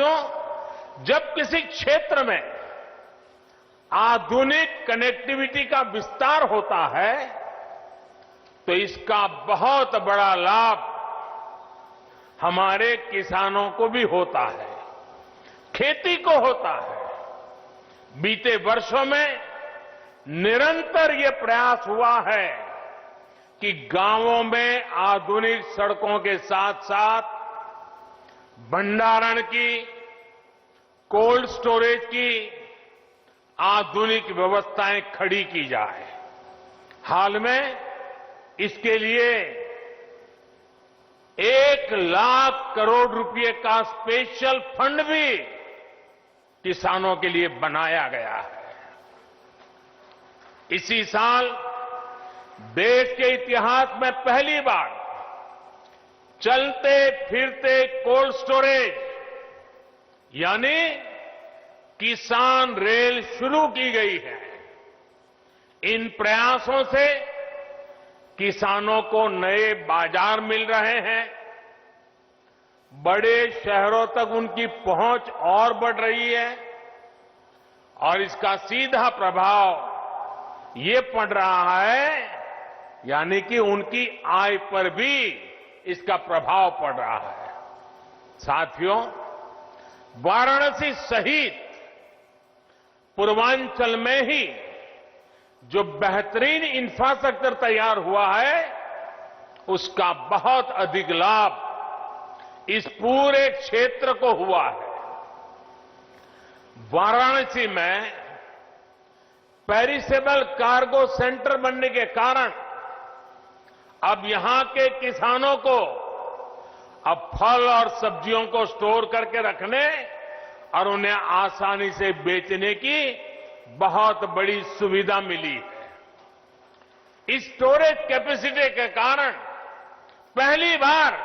साथियों, जब किसी क्षेत्र में आधुनिक कनेक्टिविटी का विस्तार होता है तो इसका बहुत बड़ा लाभ हमारे किसानों को भी होता है, खेती को होता है। बीते वर्षों में निरंतर ये प्रयास हुआ है कि गांवों में आधुनिक सड़कों के साथ साथ भंडारण की, कोल्ड स्टोरेज की आधुनिक व्यवस्थाएं खड़ी की जाए। हाल में इसके लिए 1,00,000 करोड़ रुपए का स्पेशल फंड भी किसानों के लिए बनाया गया है। इसी साल देश के इतिहास में पहली बार चलते फिरते कोल्ड स्टोरेज यानी किसान रेल शुरू की गई है। इन प्रयासों से किसानों को नए बाजार मिल रहे हैं, बड़े शहरों तक उनकी पहुंच और बढ़ रही है और इसका सीधा प्रभाव ये पड़ रहा है, यानी कि उनकी आय पर भी इसका प्रभाव पड़ रहा है। साथियों, वाराणसी सहित पूर्वांचल में ही जो बेहतरीन इंफ्रास्ट्रक्चर तैयार हुआ है उसका बहुत अधिक लाभ इस पूरे क्षेत्र को हुआ है। वाराणसी में पेरिसेबल कार्गो सेंटर बनने के कारण अब यहां के किसानों को अब फल और सब्जियों को स्टोर करके रखने और उन्हें आसानी से बेचने की बहुत बड़ी सुविधा मिली है। इस स्टोरेज कैपेसिटी के कारण पहली बार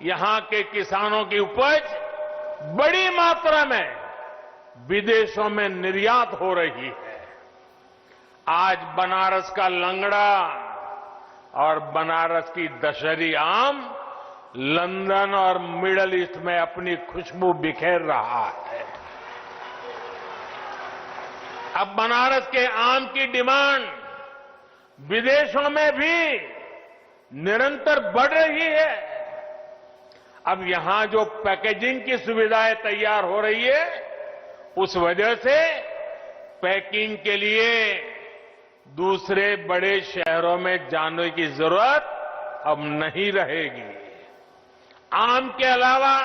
यहां के किसानों की उपज बड़ी मात्रा में विदेशों में निर्यात हो रही है। आज बनारस का लंगड़ा और बनारस की दशहरी आम लंदन और मिडल ईस्ट में अपनी खुशबू बिखेर रहा है। अब बनारस के आम की डिमांड विदेशों में भी निरंतर बढ़ रही है। अब यहां जो पैकेजिंग की सुविधाएं तैयार हो रही है उस वजह से पैकिंग के लिए दूसरे बड़े शहरों में जाने की जरूरत अब नहीं रहेगी। आम के अलावा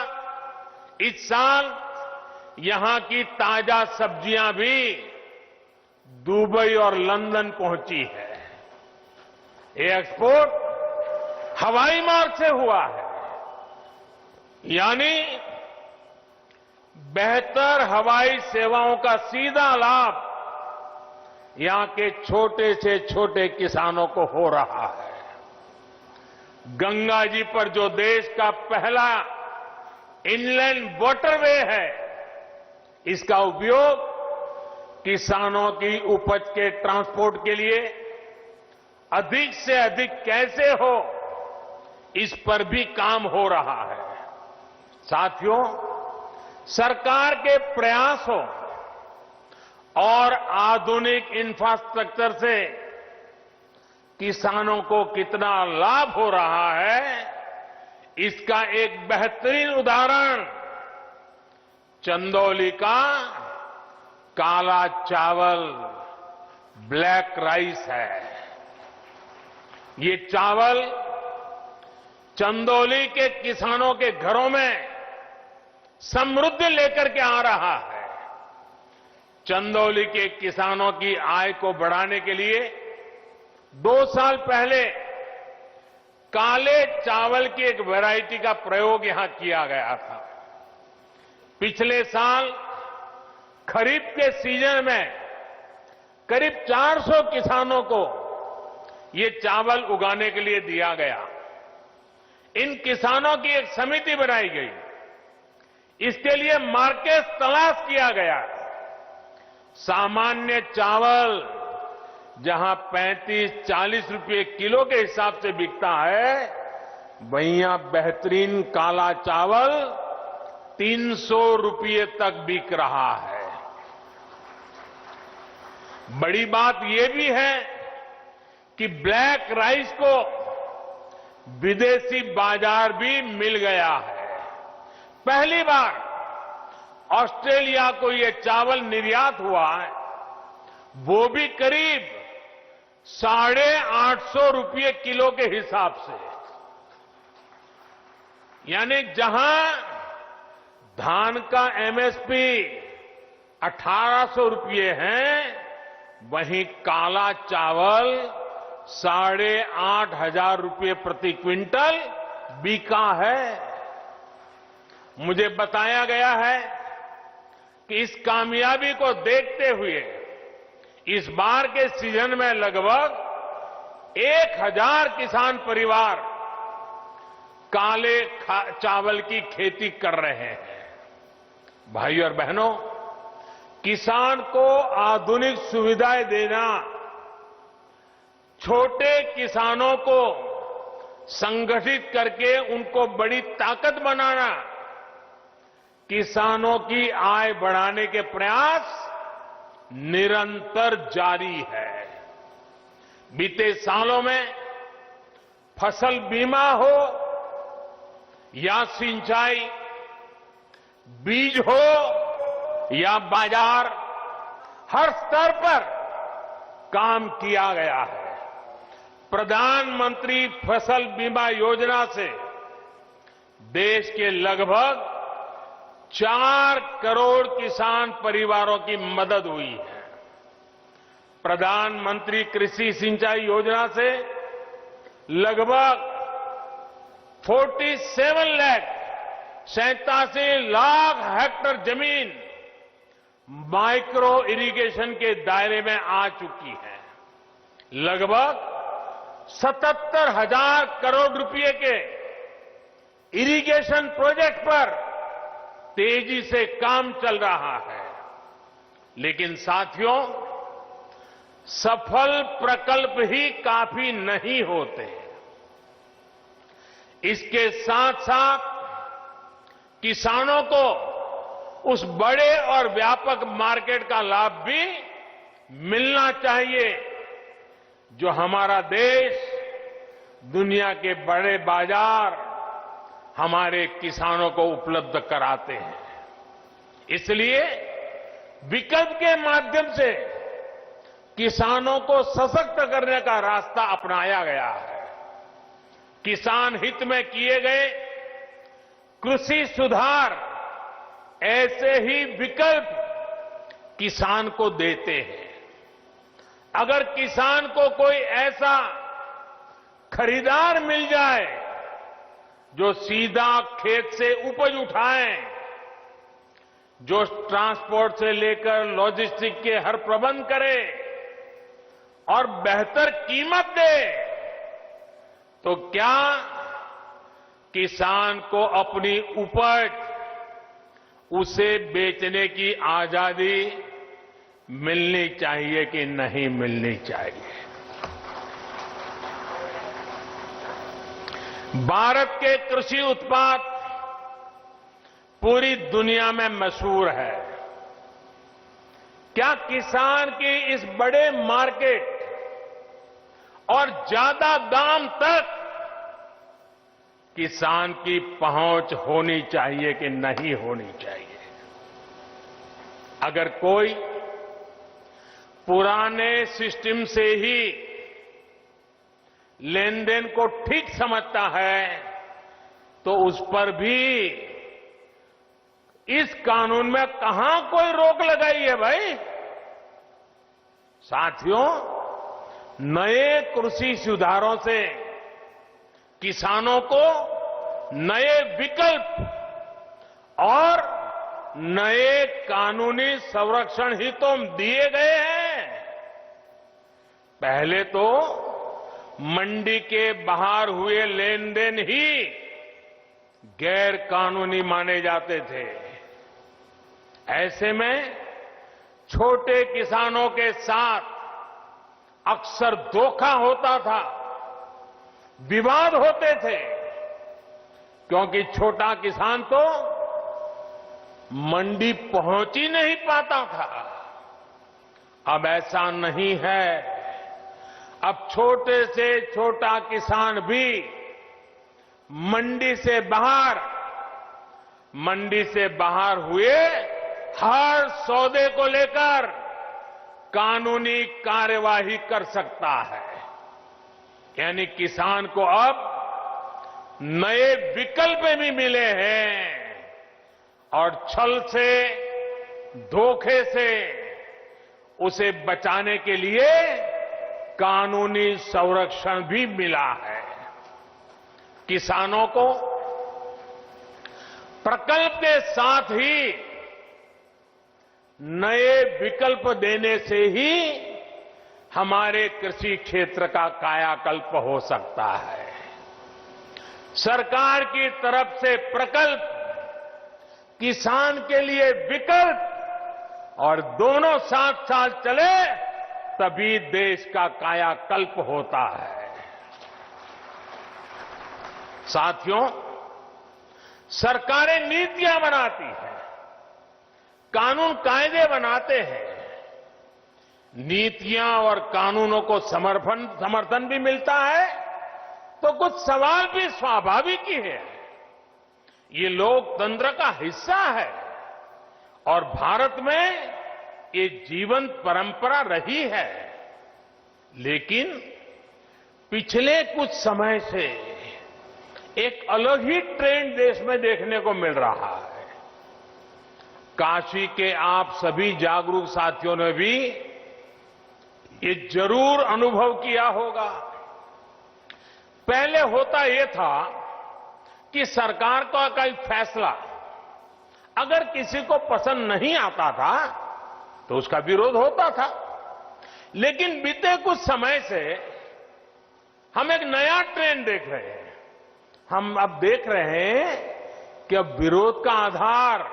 इस साल यहां की ताजा सब्जियां भी दुबई और लंदन पहुंची है। ये एक्सपोर्ट हवाई मार्ग से हुआ है, यानी बेहतर हवाई सेवाओं का सीधा लाभ यहां के छोटे से छोटे किसानों को हो रहा है। गंगा जी पर जो देश का पहला इनलैंड वाटरवे है, इसका उपयोग किसानों की उपज के ट्रांसपोर्ट के लिए अधिक से अधिक कैसे हो, इस पर भी काम हो रहा है। साथियों, सरकार के प्रयासों और आधुनिक इंफ्रास्ट्रक्चर से किसानों को कितना लाभ हो रहा है, इसका एक बेहतरीन उदाहरण चंदौली का काला चावल, ब्लैक राइस है। ये चावल चंदौली के किसानों के घरों में समृद्धि लेकर के आ रहा है। चंदौली के किसानों की आय को बढ़ाने के लिए 2 साल पहले काले चावल की एक वैरायटी का प्रयोग यहां किया गया था। पिछले साल खरीफ के सीजन में करीब 400 किसानों को ये चावल उगाने के लिए दिया गया। इन किसानों की एक समिति बनाई गई, इसके लिए मार्केट तलाश किया गया। सामान्य चावल जहां 35-40 रुपए किलो के हिसाब से बिकता है, वहीं यहां बेहतरीन काला चावल 300 रुपये तक बिक रहा है। बड़ी बात यह भी है कि ब्लैक राइस को विदेशी बाजार भी मिल गया है। पहली बार ऑस्ट्रेलिया को यह चावल निर्यात हुआ है, वो भी करीब 850 रुपये किलो के हिसाब से। यानी जहां धान का एमएसपी 1800 रुपये है, वहीं काला चावल 8,500 रुपये प्रति क्विंटल बिका है। मुझे बताया गया है कि इस कामयाबी को देखते हुए इस बार के सीजन में लगभग 1000 किसान परिवार काले चावल की खेती कर रहे हैं। भाई और बहनों, किसान को आधुनिक सुविधाएं देना, छोटे किसानों को संगठित करके उनको बड़ी ताकत बनाना, किसानों की आय बढ़ाने के प्रयास निरंतर जारी है। बीते सालों में फसल बीमा हो या सिंचाई, बीज हो या बाजार, हर स्तर पर काम किया गया है। प्रधानमंत्री फसल बीमा योजना से देश के लगभग 4 करोड़ किसान परिवारों की मदद हुई है। प्रधानमंत्री कृषि सिंचाई योजना से लगभग 87 लाख हेक्टेयर जमीन माइक्रो इरिगेशन के दायरे में आ चुकी है। लगभग 77,000 करोड़ रुपए के इरिगेशन प्रोजेक्ट पर तेजी से काम चल रहा है। लेकिन साथियों, सफल प्रकल्प ही काफी नहीं होते। इसके साथ साथ किसानों को उस बड़े और व्यापक मार्केट का लाभ भी मिलना चाहिए जो हमारा देश, दुनिया के बड़े बाजार हमारे किसानों को उपलब्ध कराते हैं। इसलिए विकल्प के माध्यम से किसानों को सशक्त करने का रास्ता अपनाया गया है। किसान हित में किए गए कृषि सुधार ऐसे ही विकल्प किसान को देते हैं। अगर किसान को कोई ऐसा खरीदार मिल जाए जो सीधा खेत से उपज उठाए, जो ट्रांसपोर्ट से लेकर लॉजिस्टिक के हर प्रबंध करे और बेहतर कीमत दे, तो क्या किसान को अपनी उपज उसे बेचने की आजादी मिलनी चाहिए कि नहीं मिलनी चाहिए? भारत के कृषि उत्पाद पूरी दुनिया में मशहूर है। क्या किसान की इस बड़े मार्केट और ज्यादा दाम तक किसान की पहुंच होनी चाहिए कि नहीं होनी चाहिए? अगर कोई पुराने सिस्टम से ही लेन देन को ठीक समझता है तो उस पर भी इस कानून में कहां कोई रोक लगाई है भाई? साथियों, नए कृषि सुधारों से किसानों को नए विकल्प और नए कानूनी संरक्षण ही तो दिए गए हैं। पहले तो मंडी के बाहर हुए लेन देन ही गैर कानूनी माने जाते थे। ऐसे में छोटे किसानों के साथ अक्सर धोखा होता था, विवाद होते थे, क्योंकि छोटा किसान तो मंडी पहुंच ही नहीं पाता था। अब ऐसा नहीं है। अब छोटे से छोटा किसान भी मंडी से बाहर हुए हर सौदे को लेकर कानूनी कार्यवाही कर सकता है। यानी किसान को अब नए विकल्प भी मिले हैं और छल से, धोखे से उसे बचाने के लिए कानूनी संरक्षण भी मिला है। किसानों को प्रकल्प के साथ ही नए विकल्प देने से ही हमारे कृषि क्षेत्र का कायाकल्प हो सकता है। सरकार की तरफ से प्रकल्प, किसान के लिए विकल्प और दोनों साथ साथ चले तभी देश का कायाकल्प होता है। साथियों, सरकारें नीतियां बनाती हैं, कानून कायदे बनाते हैं। नीतियां और कानूनों को समर्थन भी मिलता है तो कुछ सवाल भी स्वाभाविक ही है। ये लोकतंत्र का हिस्सा है और भारत में ये जीवंत परंपरा रही है। लेकिन पिछले कुछ समय से एक अलग ही ट्रेंड देश में देखने को मिल रहा है। काशी के आप सभी जागरूक साथियों ने भी ये जरूर अनुभव किया होगा। पहले होता यह था कि सरकार का कोई फैसला अगर किसी को पसंद नहीं आता था तो उसका विरोध होता था। लेकिन बीते कुछ समय से हम एक नया ट्रेंड देख रहे हैं। हम अब देख रहे हैं कि अब विरोध का आधार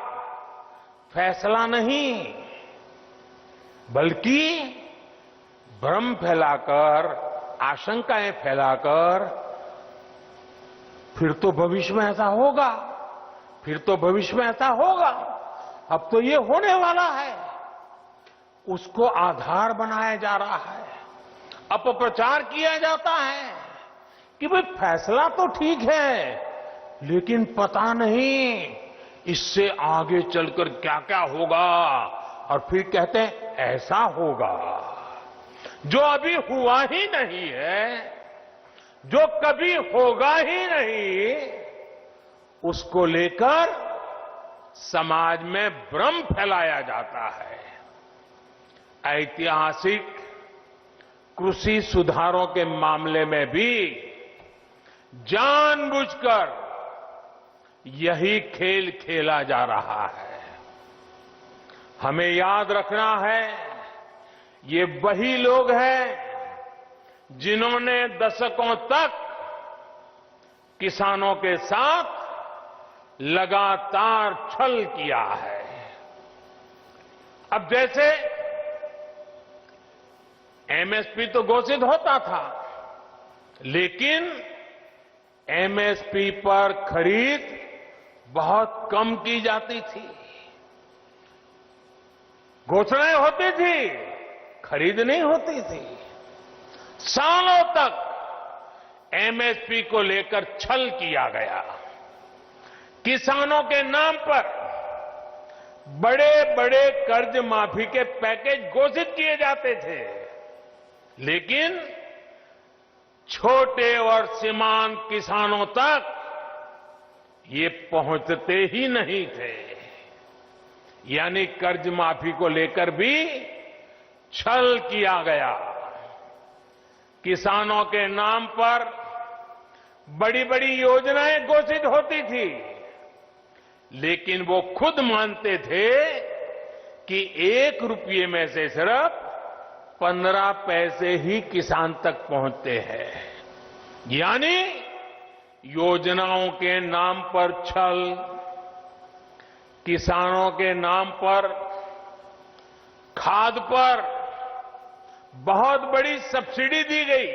फैसला नहीं बल्कि भ्रम फैलाकर, आशंकाएं फैलाकर फिर तो भविष्य में ऐसा होगा, फिर तो भविष्य में ऐसा होगा, अब तो ये होने वाला है, उसको आधार बनाया जा रहा है। अपप्रचार किया जाता है कि भाई फैसला तो ठीक है लेकिन पता नहीं इससे आगे चलकर क्या क्या होगा, और फिर कहते हैं ऐसा होगा जो अभी हुआ ही नहीं है, जो कभी होगा ही नहीं, उसको लेकर समाज में भ्रम फैलाया जाता है। ऐतिहासिक कृषि सुधारों के मामले में भी जानबूझकर यही खेल खेला जा रहा है। हमें याद रखना है, ये वही लोग हैं जिन्होंने दशकों तक किसानों के साथ लगातार छल किया है। अब जैसे एमएसपी तो घोषित होता था, लेकिन एमएसपी पर खरीद बहुत कम की जाती थी। घोषणाएं होती थी, खरीद नहीं होती थी। सालों तक एमएसपी को लेकर छल किया गया। किसानों के नाम पर बड़े बड़े कर्ज माफी के पैकेज घोषित किए जाते थे, लेकिन छोटे और सीमांत किसानों तक ये पहुंचते ही नहीं थे। यानी कर्ज माफी को लेकर भी छल किया गया। किसानों के नाम पर बड़ी बड़ी योजनाएं घोषित होती थी, लेकिन वो खुद मानते थे कि 1 रुपये में से सिर्फ 15 पैसे ही किसान तक पहुंचते हैं। यानी योजनाओं के नाम पर छल, किसानों के नाम पर खाद पर बहुत बड़ी सब्सिडी दी गई,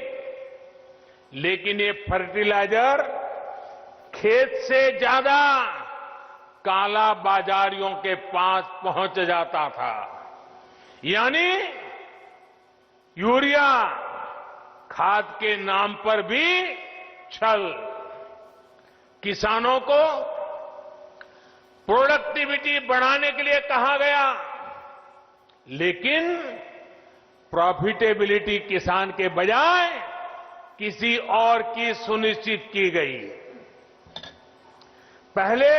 लेकिन ये फर्टिलाइजर खेत से ज्यादा काला बाजारियों के पास पहुंच जाता था। यानी यूरिया खाद के नाम पर भी छल। किसानों को प्रोडक्टिविटी बढ़ाने के लिए कहा गया, लेकिन प्रॉफिटेबिलिटी किसान के बजाय किसी और की सुनिश्चित की गई। पहले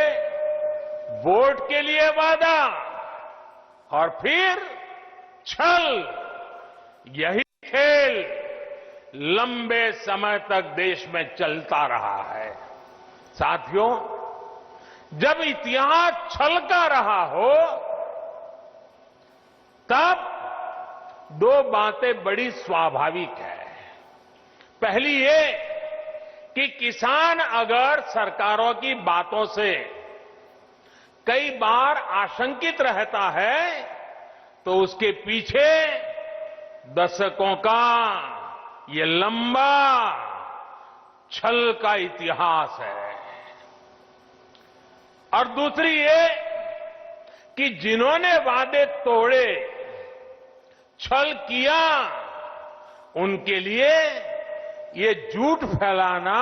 वोट के लिए वादा और फिर छल, यही खेल लंबे समय तक देश में चलता रहा है। साथियों, जब इतिहास छल का रहा हो तब दो बातें बड़ी स्वाभाविक है। पहली ये कि किसान अगर सरकारों की बातों से कई बार आशंकित रहता है तो उसके पीछे दशकों का ये लंबा छल का इतिहास है। और दूसरी ये कि जिन्होंने वादे तोड़े, छल किया, उनके लिए ये झूठ फैलाना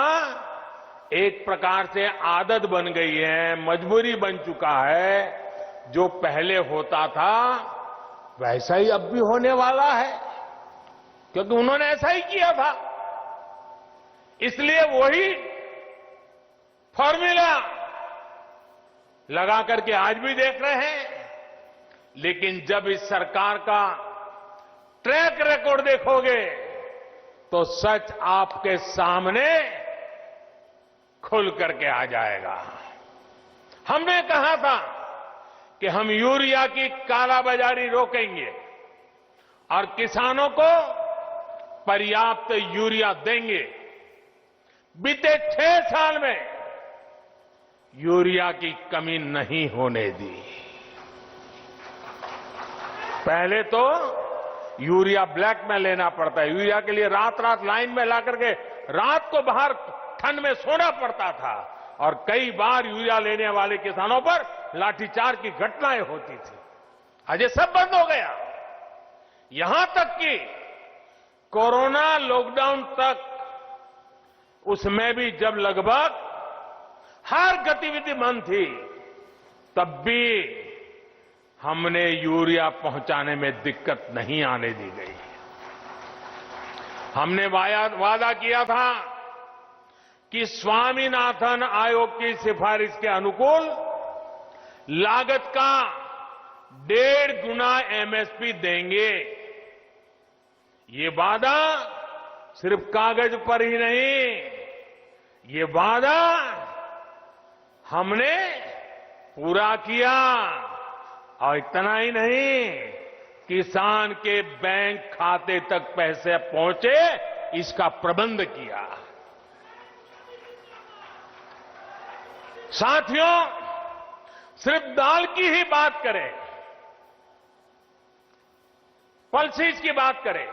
एक प्रकार से आदत बन गई है, मजबूरी बन चुका है। जो पहले होता था वैसा ही अब भी होने वाला है, क्योंकि उन्होंने ऐसा ही किया था। इसलिए वही फॉर्मूला लगा करके आज भी देख रहे हैं। लेकिन जब इस सरकार का ट्रैक रिकॉर्ड देखोगे तो सच आपके सामने खुल करके आ जाएगा। हमने कहा था कि हम यूरिया की कालाबाजारी रोकेंगे और किसानों को पर्याप्त यूरिया देंगे। बीते 6 साल में यूरिया की कमी नहीं होने दी। पहले तो यूरिया ब्लैक में लेना पड़ता है। यूरिया के लिए रात रात लाइन में ला करके रात को बाहर ठंड में सोना पड़ता था और कई बार यूरिया लेने वाले किसानों पर लाठीचार्ज की घटनाएं होती थी। आज ये सब बंद हो गया। यहां तक कि कोरोना लॉकडाउन तक उसमें भी जब लगभग हर गतिविधि बंद थी, तब भी हमने यूरिया पहुंचाने में दिक्कत नहीं आने दी गई। हमने वादा किया था कि स्वामीनाथन आयोग की सिफारिश के अनुकूल लागत का 1.5 गुना एमएसपी देंगे। ये वादा सिर्फ कागज पर ही नहीं, ये वादा हमने पूरा किया। और इतना ही नहीं, किसान के बैंक खाते तक पैसे पहुंचे, इसका प्रबंध किया। साथियों, सिर्फ दाल की ही बात करें, पल्सेस की बात करें,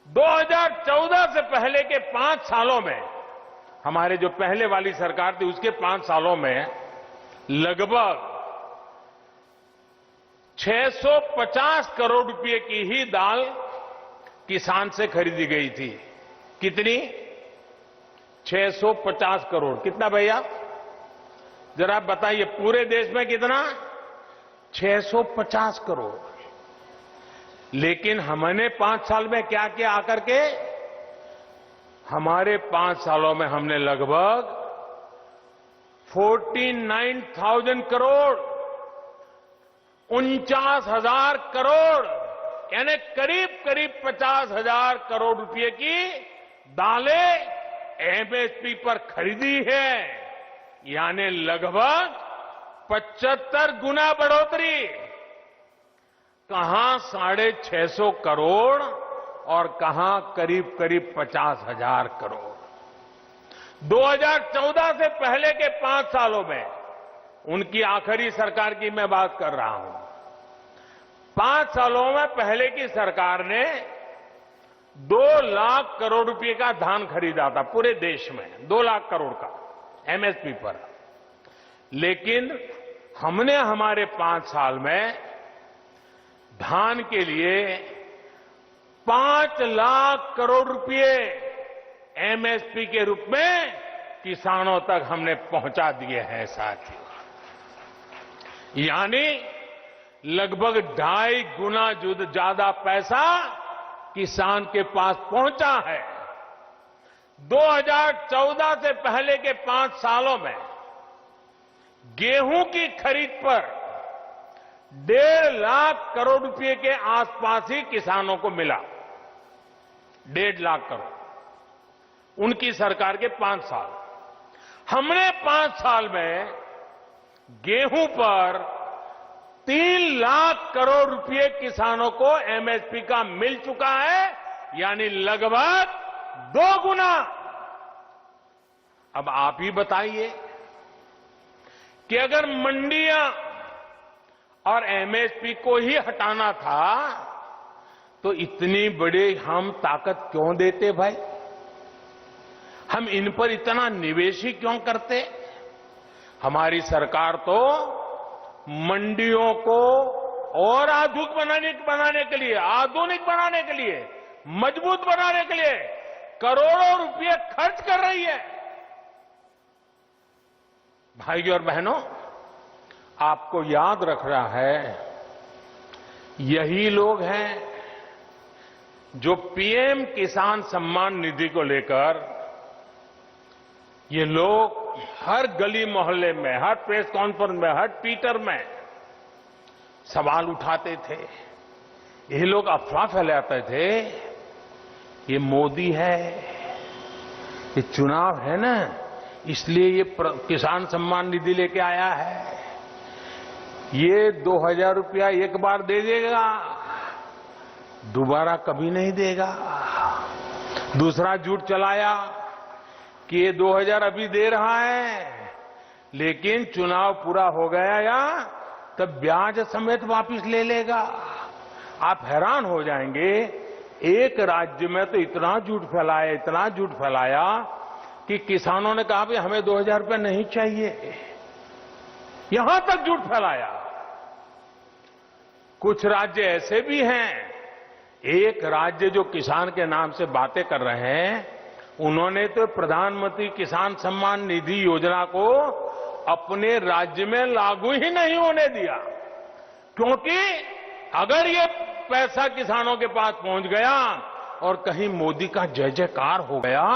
2014 से पहले के 5 सालों में, हमारे जो पहले वाली सरकार थी उसके 5 सालों में लगभग 650 करोड़ रुपए की ही दाल किसान से खरीदी गई थी। कितनी? 650 करोड़। कितना भैया? जरा बताइए, पूरे देश में कितना? 650 करोड़। लेकिन हमने 5 साल में क्या किया आकर के? हमारे 5 सालों में हमने लगभग 49,000 करोड़, 49,000 करोड़, यानी करीब करीब 50,000 करोड़ रुपए की दालें एमएसपी पर खरीदी है। यानी लगभग 75 गुना बढ़ोतरी। कहां 650 करोड़ और कहां करीब करीब 50,000 करोड़। 2014 से पहले के 5 सालों में, उनकी आखिरी सरकार की मैं बात कर रहा हूं, 5 सालों में पहले की सरकार ने 2 लाख करोड़ रुपए का धान खरीदा था पूरे देश में, 2 लाख करोड़ का एमएसपी पर। लेकिन हमने हमारे 5 साल में धान के लिए 5 लाख करोड़ रुपए एमएसपी के रूप में किसानों तक हमने पहुंचा दिए हैं साथियों। यानी लगभग 2.5 गुना ज्यादा पैसा किसान के पास पहुंचा है। 2014 से पहले के 5 सालों में गेहूं की खरीद पर 1.5 लाख करोड़ रुपए के आसपास ही किसानों को मिला। 1.5 लाख करोड़ उनकी सरकार के 5 साल। हमने 5 साल में गेहूं पर 3 लाख करोड़ रुपए किसानों को एमएसपी का मिल चुका है, यानी लगभग 2 गुना। अब आप ही बताइए कि अगर मंडियां और एमएसपी को ही हटाना था तो इतनी बड़ी हम ताकत क्यों देते भाई? हम इन पर इतना निवेश ही क्यों करते? हमारी सरकार तो मंडियों को और आधुनिक बनाने के लिए, मजबूत बनाने के लिए करोड़ों रुपए खर्च कर रही है। भाइयों और बहनों, आपको याद रख रहा है, यही लोग हैं जो पीएम किसान सम्मान निधि को लेकर ये लोग हर गली मोहल्ले में, हर प्रेस कॉन्फ्रेंस में, हर ट्विटर में सवाल उठाते थे। ये लोग अफवाह फैलाते थे, ये मोदी है, ये चुनाव है ना, इसलिए ये किसान सम्मान निधि लेके आया है, ये 2000 रुपया एक बार दे देगा, दोबारा कभी नहीं देगा। दूसरा झूठ चलाया कि ये 2000 अभी दे रहा है, लेकिन चुनाव पूरा हो गया या तब ब्याज समेत वापस ले लेगा। आप हैरान हो जाएंगे, एक राज्य में तो इतना झूठ फैलाया कि किसानों ने कहा भाई हमें 2000 रुपये नहीं चाहिए, यहां तक झूठ फैलाया। कुछ राज्य ऐसे भी हैं, एक राज्य जो किसान के नाम से बातें कर रहे हैं, उन्होंने तो प्रधानमंत्री किसान सम्मान निधि योजना को अपने राज्य में लागू ही नहीं होने दिया, क्योंकि अगर ये पैसा किसानों के पास पहुंच गया और कहीं मोदी का जय जयकार हो गया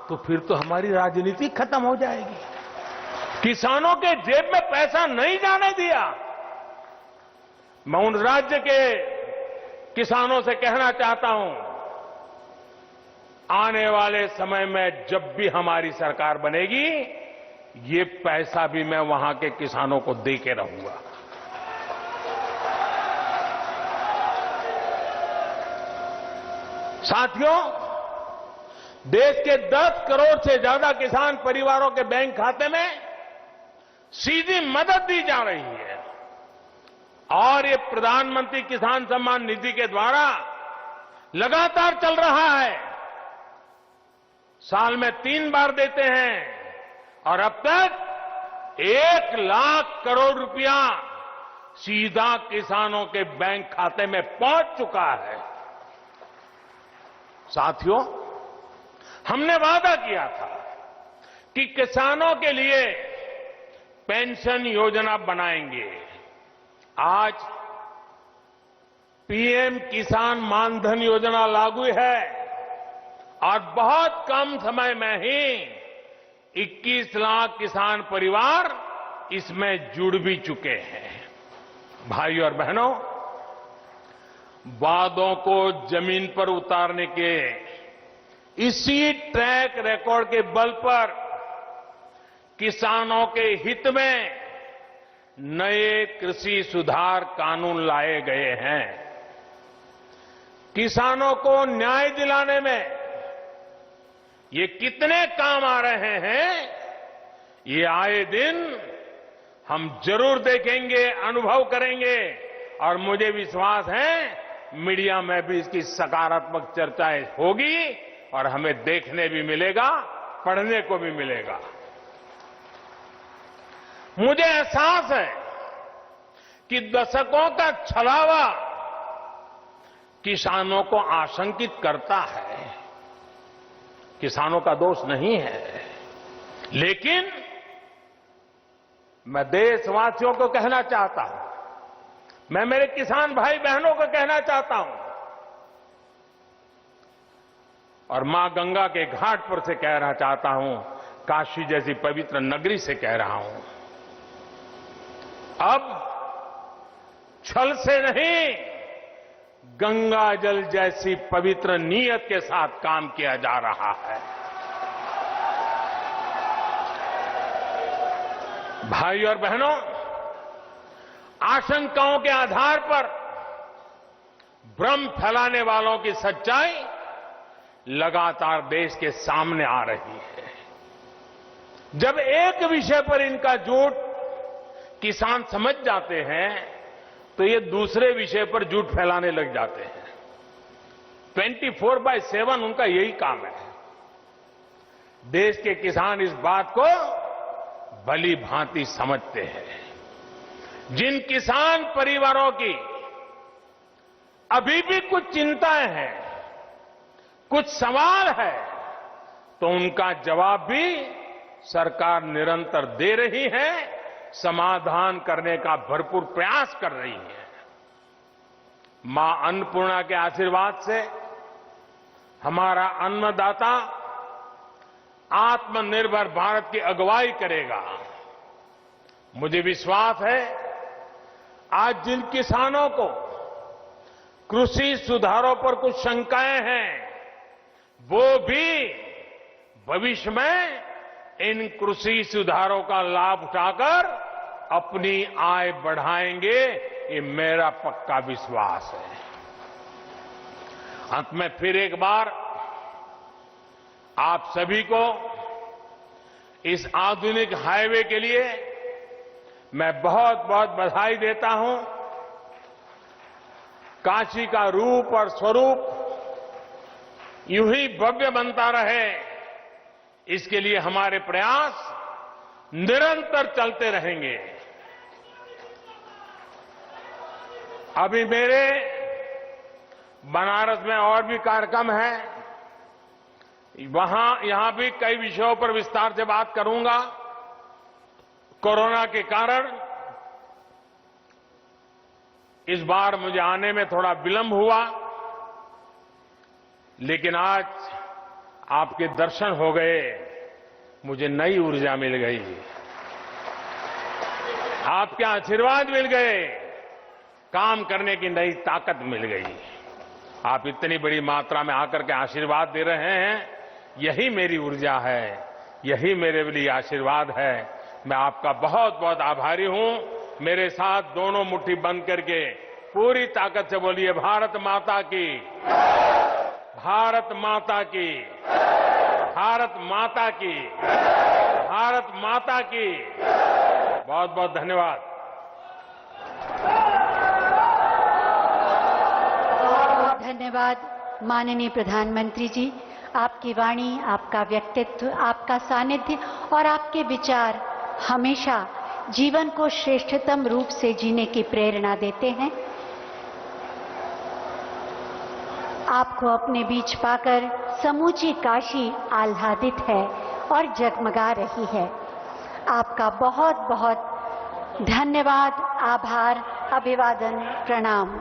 तो फिर तो हमारी राजनीति खत्म हो जाएगी। किसानों के जेब में पैसा नहीं जाने दिया। मैं उन राज्य के किसानों से कहना चाहता हूं, आने वाले समय में जब भी हमारी सरकार बनेगी, ये पैसा भी मैं वहां के किसानों को दे के रहूंगा। साथियों, देश के 10 करोड़ से ज्यादा किसान परिवारों के बैंक खाते में सीधी मदद दी जा रही है और ये प्रधानमंत्री किसान सम्मान निधि के द्वारा लगातार चल रहा है। साल में 3 बार देते हैं और अब तक 1 लाख करोड़ रुपया सीधा किसानों के बैंक खाते में पहुंच चुका है। साथियों, हमने वादा किया था कि किसानों के लिए पेंशन योजना बनाएंगे। आज पीएम किसान मानधन योजना लागू है और बहुत कम समय में ही 21 लाख किसान परिवार इसमें जुड़ भी चुके हैं। भाइयों और बहनों, वादों को जमीन पर उतारने के इसी ट्रैक रिकॉर्ड के बल पर किसानों के हित में नए कृषि सुधार कानून लाए गए हैं। किसानों को न्याय दिलाने में ये कितने काम आ रहे हैं, ये आए दिन हम जरूर देखेंगे, अनुभव करेंगे और मुझे विश्वास है मीडिया में भी इसकी सकारात्मक चर्चाएं होगी और हमें देखने भी मिलेगा, पढ़ने को भी मिलेगा। मुझे एहसास है कि दशकों का छलावा किसानों को आशंकित करता है। किसानों का दोष नहीं है, लेकिन मैं देशवासियों को कहना चाहता हूं, मैं मेरे किसान भाई बहनों को कहना चाहता हूं और मां गंगा के घाट पर से कहना चाहता हूं, काशी जैसी पवित्र नगरी से कह रहा हूं, अब छल से नहीं, गंगा जल जैसी पवित्र नीयत के साथ काम किया जा रहा है। भाई और बहनों, आशंकाओं के आधार पर भ्रम फैलाने वालों की सच्चाई लगातार देश के सामने आ रही है। जब एक विषय पर इनका झूठ किसान समझ जाते हैं तो ये दूसरे विषय पर झूठ फैलाने लग जाते हैं। 24/7 उनका यही काम है। देश के किसान इस बात को भली भांति समझते हैं। जिन किसान परिवारों की अभी भी कुछ चिंताएं हैं, कुछ सवाल है, तो उनका जवाब भी सरकार निरंतर दे रही है, समाधान करने का भरपूर प्रयास कर रही है। मां अन्नपूर्णा के आशीर्वाद से हमारा अन्नदाता आत्मनिर्भर भारत की अगुवाई करेगा। मुझे विश्वास है, आज जिन किसानों को कृषि सुधारों पर कुछ शंकाएं हैं, वो भी भविष्य में इन कृषि सुधारों का लाभ उठाकर अपनी आय बढ़ाएंगे, ये मेरा पक्का विश्वास है। अंत में फिर एक बार आप सभी को इस आधुनिक हाईवे के लिए मैं बहुत बहुत बधाई देता हूं। काशी का रूप और स्वरूप यूं ही भव्य बनता रहे, इसके लिए हमारे प्रयास निरंतर चलते रहेंगे। अभी मेरे बनारस में और भी कार्यक्रम हैं, यहां भी कई विषयों पर विस्तार से बात करूंगा। कोरोना के कारण इस बार मुझे आने में थोड़ा विलंब हुआ, लेकिन आज आपके दर्शन हो गए, मुझे नई ऊर्जा मिल गई, आपके आशीर्वाद मिल गए, काम करने की नई ताकत मिल गई। आप इतनी बड़ी मात्रा में आकर के आशीर्वाद दे रहे हैं, यही मेरी ऊर्जा है, यही मेरे लिए आशीर्वाद है। मैं आपका बहुत बहुत आभारी हूं। मेरे साथ दोनों मुट्ठी बंद करके पूरी ताकत से बोलिए, भारत माता की, भारत माता की, भारत माता की, भारत माता की। बहुत बहुत धन्यवाद। धन्यवाद माननीय प्रधानमंत्री जी। आपकी वाणी, आपका व्यक्तित्व, आपका सानिध्य और आपके विचार हमेशा जीवन को श्रेष्ठतम रूप से जीने की प्रेरणा देते हैं। आपको अपने बीच पाकर समूची काशी आह्लादित है और जगमगा रही है। आपका बहुत बहुत धन्यवाद, आभार, अभिवादन, प्रणाम।